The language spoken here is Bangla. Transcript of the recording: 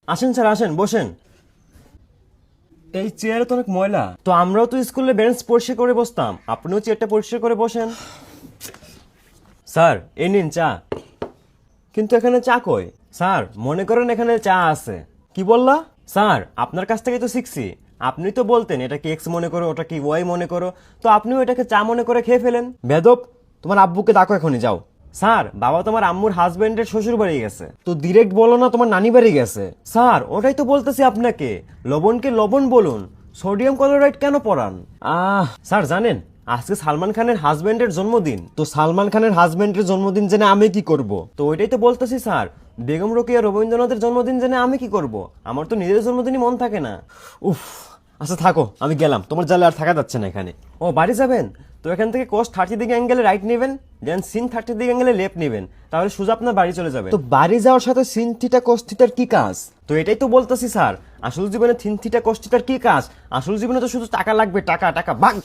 আসেন স্যার, আসেন, বসেন। এই চেয়ারে তো অনেক ময়লা, তো আমরাও তো স্কুলে বেঞ্চ পরিষ্কার করে বসতাম, আপনিও চেয়ারটা পরিষ্কার করে বসেন। স্যার, এই নিন চা। কিন্তু এখানে চা কই? স্যার, মনে করেন এখানে চা আছে। কি বললা? স্যার, আপনার কাছ থেকে তো শিখছি। আপনি তো বলতেন এটা কি এক্স মনে করো, ওটা কি ওয়াই মনে করো, তো আপনিও এটাকে চা মনে করে খেয়ে ফেলেন। বেদব, তোমার আব্বুকে ডাকো এখনই, যাও। স্যার, বাবা তোমার আম্মুর হাজবেন্ডের শ্বশুর বাড়ি গেছে, তো ডিরেক্ট বলো না তোমার নানি বাড়ি গেছে। স্যার, ওটাই তো বলতেছি আপনাকে, লবণকে লবণ বলুন, সোডিয়াম ক্লোরাইড কেন পড়ান? স্যার জানেন আজকে সালমান খানের হাজবেন্ডের জন্মদিন, তো সালমান খানের হাজবেন্ডের জন্মদিন জেনে আমি কি করব? তো ওইটাই তো বলতেছি স্যার, বেগম রোকেয়া রবীন্দ্রনাথের জন্মদিন জেনে আমি কি করব? আমার তো নিজের জন্মদিনই মন থাকে না। উফ, আচ্ছা থাকো, আমি গেলাম, তোমার জালে আর থাকা যাচ্ছে না এখানে। ও, বাড়ি যাবেন? তো এখান থেকে কোস 30 ডিগ্রি অ্যাঙ্গেলে রাইট নেবেন, দেন সিন 30 ডিগ্রি অ্যাঙ্গেলে লেফট নেবেন, তাহলে সোজা আপনার বাড়ি চলে যাবে। তো বাড়ি যাওয়ার সাথে সিন থিটা কোস থিটার কি কাজ? তো এটাই তো বলতেছি স্যার, আসল জীবনে সিন থিটা কোস থিটার কি কাজ? আসল জীবনে তো শুধু টাকা লাগবে, টাকা টাকা ভাগ।